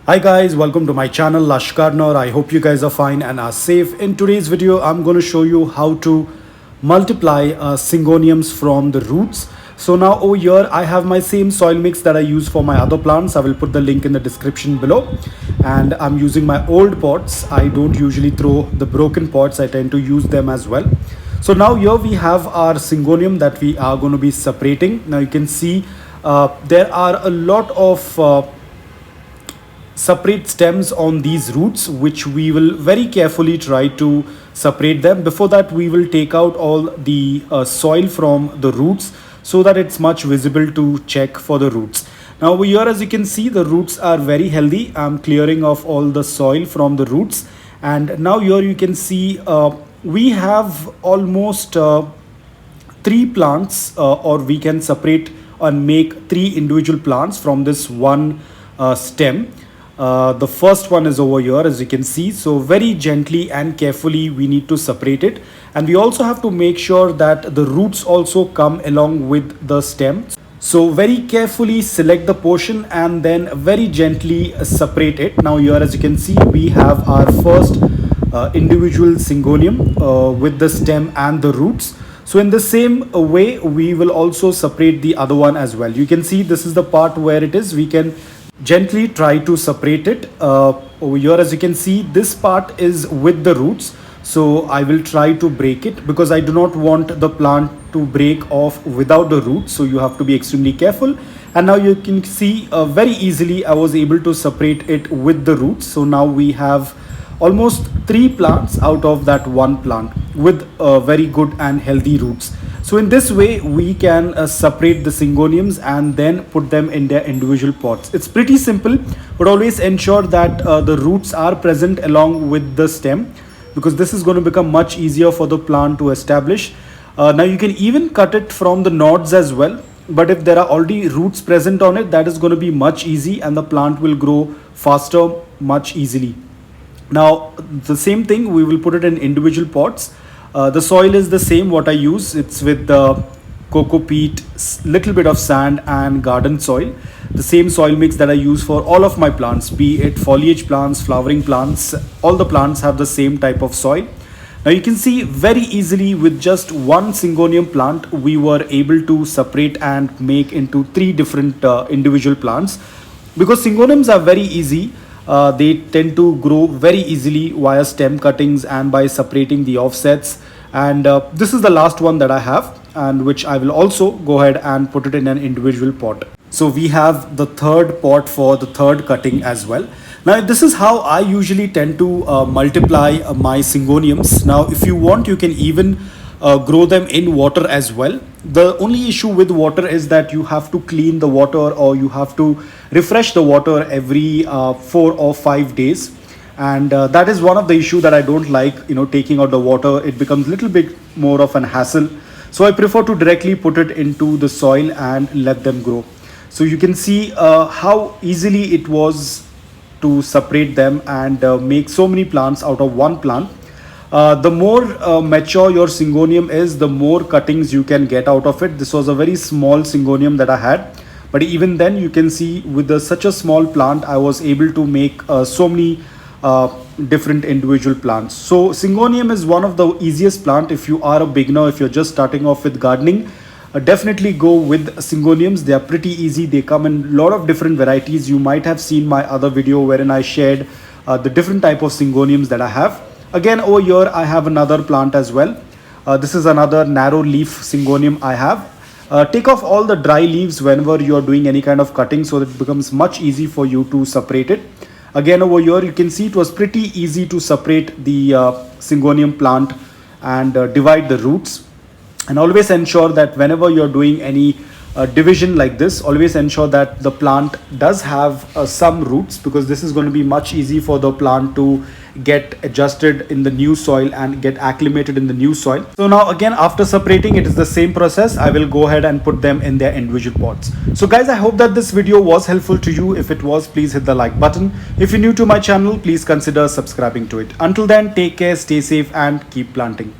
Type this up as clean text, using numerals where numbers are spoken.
Hi guys, welcome to my channel Lashkarnor. I hope you guys are fine and are safe. In today's video, I'm going to show you how to multiply syngoniums from the roots. So now over here, I have my same soil mix that I use for my other plants. I will put the link in the description below. And I'm using my old pots. I don't usually throw the broken pots. I tend to use them as well. So now here we have our syngonium that we are going to be separating. Now you can see there are a lot of separate stems on these roots, which we will very carefully try to separate them. Before that, we will take out all the soil from the roots so that it's much visible to check for the roots. Now over here, as you can see, the roots are very healthy. I'm clearing off all the soil from the roots, and now here you can see we have almost three plants, or we can separate and make three individual plants from this one stem. The first one is over here, as you can see. So very gently and carefully we need to separate it, and we also have to make sure that the roots also come along with the stem. So very carefully select the portion and then very gently separate it. Now here, as you can see, we have our first individual syngonium with the stem and the roots. So in the same way, we will also separate the other one as well. You can see this is the part where it is. We can gently try to separate it. Over here, as you can see, this part is with the roots. So I will try to break it because I do not want the plant to break off without the roots. So you have to be extremely careful. And now you can see very easily I was able to separate it with the roots. So now we have almost three plants out of that one plant with very good and healthy roots. So in this way, we can separate the syngoniums and then put them in their individual pots. It's pretty simple, but always ensure that the roots are present along with the stem, because this is going to become much easier for the plant to establish. Now you can even cut it from the nodes as well, but if there are already roots present on it, that is going to be much easy and the plant will grow faster, much easily. Now the same thing, we will put it in individual pots. The soil is the same what I use. It's with the cocoa peat, little bit of sand and garden soil. The same soil mix that I use for all of my plants, be it foliage plants, flowering plants, all the plants have the same type of soil. Now you can see very easily with just one syngonium plant, we were able to separate and make into three different individual plants. Because syngoniums are very easy. They tend to grow very easily via stem cuttings and by separating the offsets. And this is the last one that I have, and which I will also go ahead and put it in an individual pot. So we have the third pot for the third cutting as well. Now this is how I usually tend to multiply my syngoniums. Now if you want, you can even grow them in water as well. The only issue with water is that you have to clean the water, or you have to refresh the water every 4 or 5 days, and that is one of the issue that I don't like. Taking out the water, it becomes a little bit more of an hassle. So I prefer to directly put it into the soil and let them grow. So you can see how easily it was to separate them and make so many plants out of one plant. The more mature your syngonium is, the more cuttings you can get out of it. This was a very small syngonium that I had, but even then you can see with such a small plant, I was able to make so many different individual plants. So syngonium is one of the easiest plant. If you are a beginner, if you're just starting off with gardening, definitely go with syngoniums. They are pretty easy. They come in a lot of different varieties. You might have seen my other video wherein I shared the different type of syngoniums that I have. Again, over here I have another plant as well. This is another narrow leaf syngonium I have. Take off all the dry leaves whenever you are doing any kind of cutting, so that it becomes much easy for you to separate it. Again, over here you can see it was pretty easy to separate the syngonium plant and divide the roots. And always ensure that whenever you're doing any division like this, always ensure that the plant does have some roots, because this is going to be much easy for the plant to get adjusted in the new soil and get acclimated in the new soil. So now again, after separating, it is the same process. I will go ahead and put them in their individual pots. So guys, I hope that this video was helpful to you. If it was, please hit the like button. If you're new to my channel, please consider subscribing to it. Until then, take care, stay safe and keep planting.